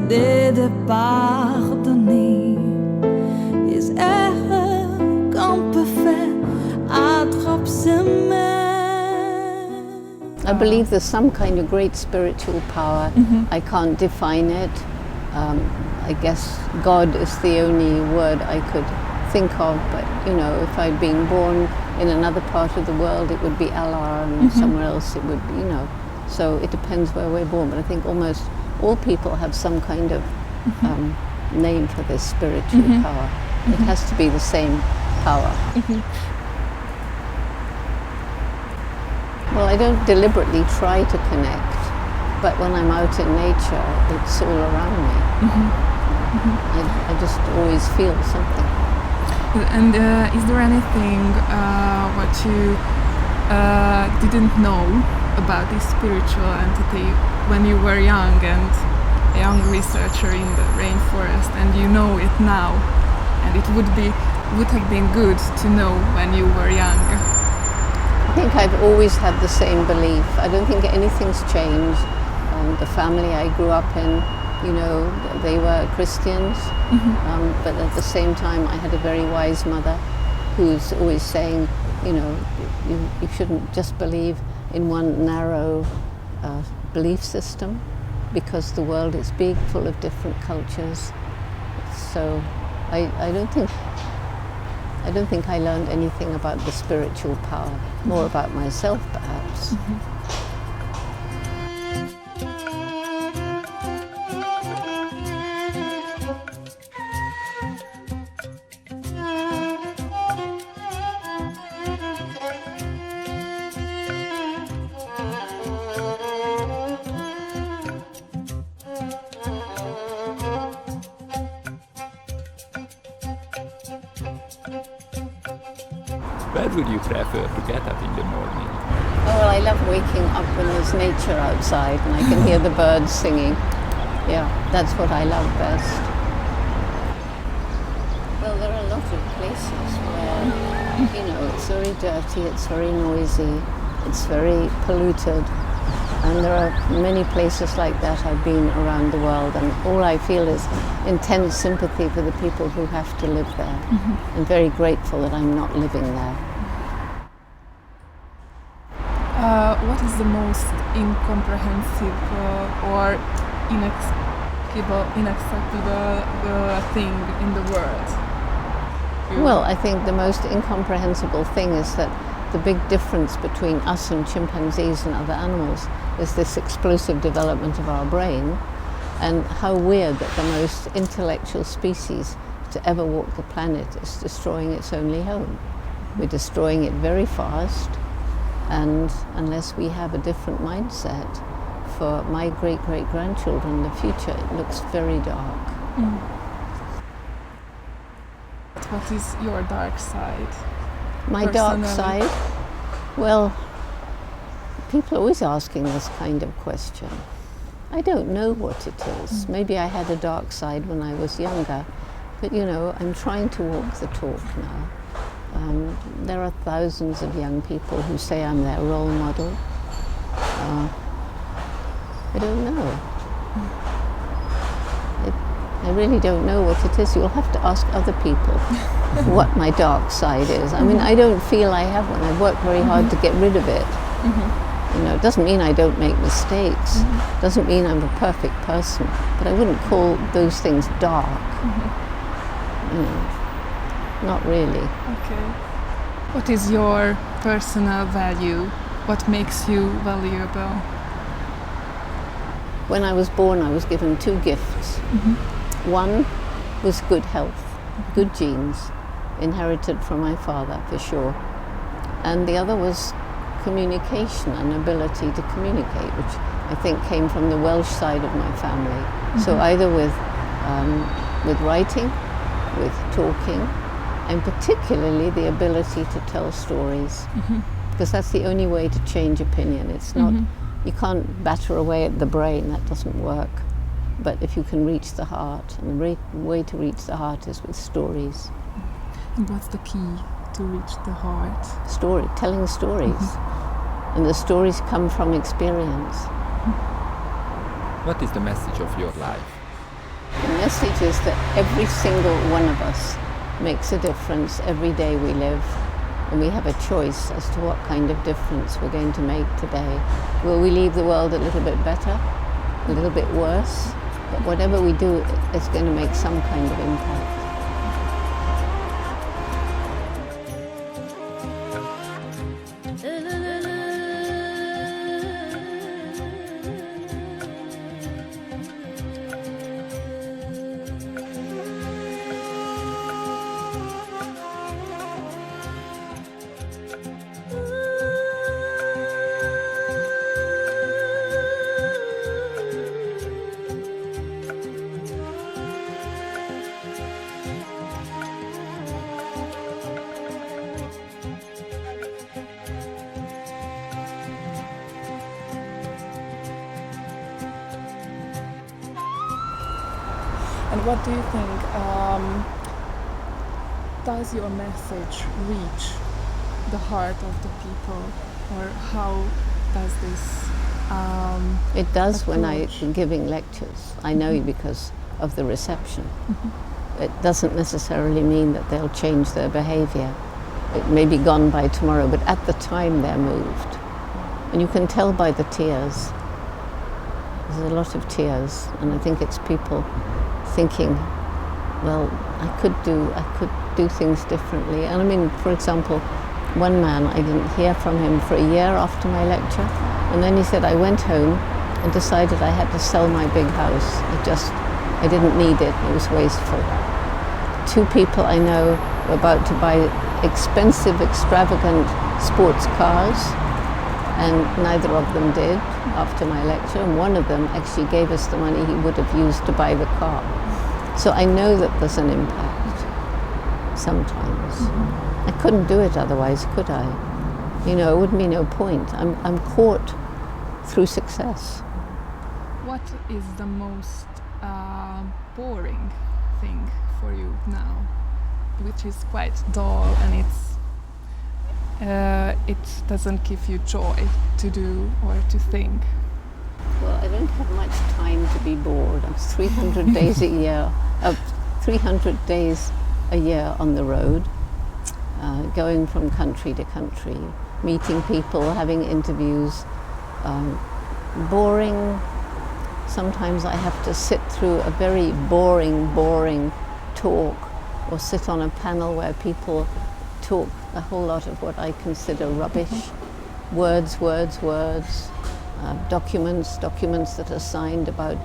décider de pardonner les erreurs qu'on peut faire à trop s'aimer. I believe there's some kind of great spiritual power. I can't define it. I guess God is the only word I could think of, but you know, if I'd been born in another part of the world, it would be Allah, and somewhere else it would be, you know. So it depends where we're born, but I think almost all people have some kind of name for this spiritual power. It has to be the same power. Well, I don't deliberately try to connect, but when I'm out in nature, it's all around me. I just always feel something. And is there anything what you didn't know about this spiritual entity when you were young and a young researcher in the rainforest, and you know it now, and it would have been good to know when you were young? I think I've always had the same belief. I don't think anything's changed. The family I grew up in, you know, they were Christians, but at the same time I had a very wise mother who's always saying, you know, you shouldn't just believe in one narrow belief system, because the world is big, full of different cultures. So I don't think I learned anything about the spiritual power, more about myself perhaps. Where would you prefer to get up in the morning? Oh, well, I love waking up when there's nature outside and I can hear the birds singing. Yeah, that's what I love best. Well, there are a lot of places where, you know, it's very dirty, it's very noisy, it's very polluted. And there are many places like that I've been around the world, and all I feel is intense sympathy for the people who have to live there. I'm very grateful that I'm not living there. What is the most incomprehensible or inacceptable thing in the world? Well, I think the most incomprehensible thing is that the big difference between us and chimpanzees and other animals is this explosive development of our brain, and how weird that the most intellectual species to ever walk the planet is destroying its only home. We're destroying it very fast, and unless we have a different mindset for my great-great-grandchildren, the future, it looks very dark. What is your dark side? My dark side? Well, people are always asking this kind of question. I don't know what it is. Maybe I had a dark side when I was younger, but you know, I'm trying to walk the talk now. There are thousands of young people who say I'm their role model. I don't know. I really don't know what it is. You'll have to ask other people what my dark side is. I mean, I don't feel I have one. I've worked very hard to get rid of it. You know, it doesn't mean I don't make mistakes. It doesn't mean I'm a perfect person. But I wouldn't call those things dark. You know, not really. Okay. What is your personal value? What makes you valuable? When I was born, I was given two gifts. One was good health, good genes, inherited from my father for sure. And the other was communication and ability to communicate, which I think came from the Welsh side of my family. So either with writing, with talking, and particularly the ability to tell stories, because that's the only way to change opinion. It's not, you can't batter away at the brain, that doesn't work. But if you can reach the heart, and the way to reach the heart is with stories. And what's the key to reach the heart? Telling stories. And the stories come from experience. What is the message of your life? message is that every single one of us makes a difference every day we live, and we have a choice as to what kind of difference we're going to make today. Will we leave the world a little bit better, a little bit worse? But whatever we do, it's going to make some kind of impact. And what do you think? Does your message reach the heart of the people, or how does this? It does when approach? I'm giving lectures. I know because of the reception. It doesn't necessarily mean that they'll change their behavior. It may be gone by tomorrow, but at the time they're moved. And you can tell by the tears. There's a lot of tears, and I think it's people thinking, well, I could do things differently. And I mean, for example, one man, I didn't hear from him for a year after my lecture, and then he said, I went home and decided I had to sell my big house. I didn't need it was wasteful. 2 people I know were about to buy expensive, extravagant sports cars, and neither of them did after my lecture, and one of them actually gave us the money he would have used to buy the car. So I know that there's an impact sometimes. I couldn't do it otherwise, could I? You know, it would be no point. I'm caught through success. What is the most boring thing for you now, which is quite dull and it doesn't give you joy to do or to think? Well, I don't have much time to be bored. It's 300 days a year, 300 days a year on the road, going from country to country, meeting people, having interviews. Boring. Sometimes I have to sit through a very boring talk, or sit on a panel where people talk a whole lot of what I consider rubbish. Words. Documents that are signed about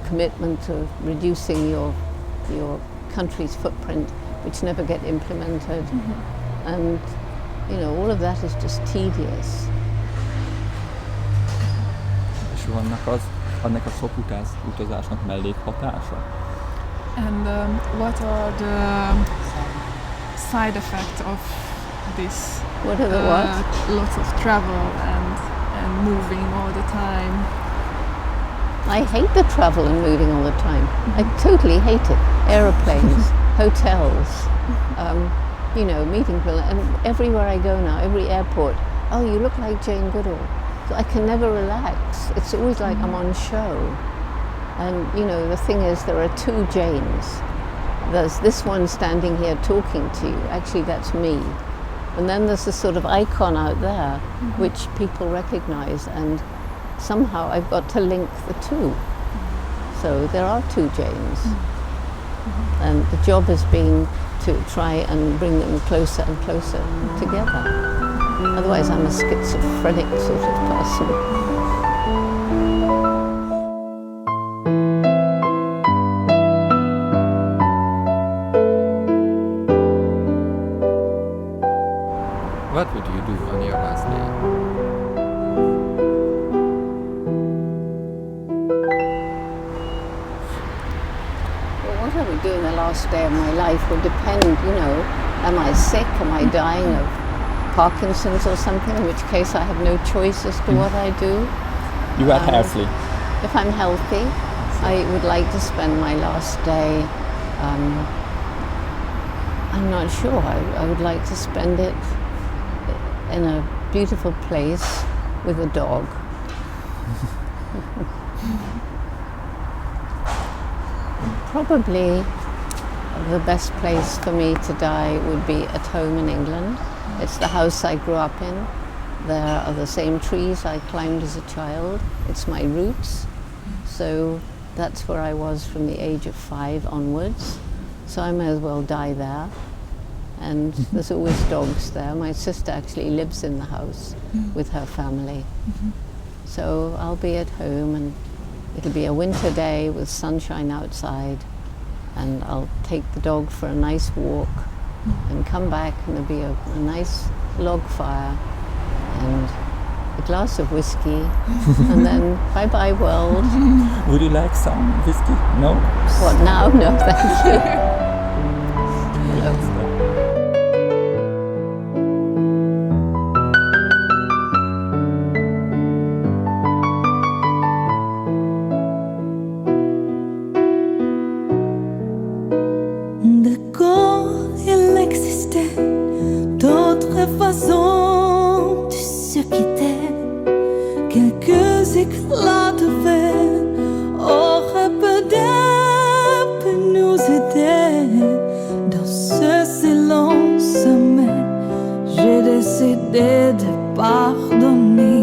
commitment to reducing your country's footprint, which never get implemented. And you know, all of that is just tedious. És annak a sok utazásnak mellékhatása? And what are the side effects of this? What are the what? Lots of travel and moving all the time. I hate the travel and moving all the time. I totally hate it. Aeroplanes, hotels, you know, meeting people. And everywhere I go now, every airport, oh, you look like Jane Goodall. So I can never relax. It's always like I'm on show. And you know, the thing is, there are 2 Janes. There's this one standing here talking to you. Actually, that's me. And then there's this sort of icon out there, which people recognize, and somehow I've got to link the 2. So there are 2 Janes. And the job has been to try and bring them closer and closer together. Otherwise I'm a schizophrenic sort of person. What would you do on your last day? Well, what I would do in the last day of my life would depend, you know, am I sick, am I dying of Parkinson's or something, in which case I have no choice as to what I do. You are healthy. If I'm healthy, I would like to spend my last day, I'm not sure, I would like to spend it in a beautiful place with a dog. Probably the best place for me to die would be at home in England. It's the house I grew up in. There are the same trees I climbed as a child. It's my roots. So that's where I was from the age of 5 onwards. So I may as well die there. And there's always dogs there. My sister actually lives in the house with her family. So I'll be at home, and it'll be a winter day with sunshine outside, and I'll take the dog for a nice walk and come back, and there'll be a nice log fire and a glass of whiskey and then bye-bye world. Would you like some whiskey? No? What now? No, thank you. No. Quelques éclats de verre auraient peut-être nous aider dans ce silence, mais j'ai décidé de pardonner.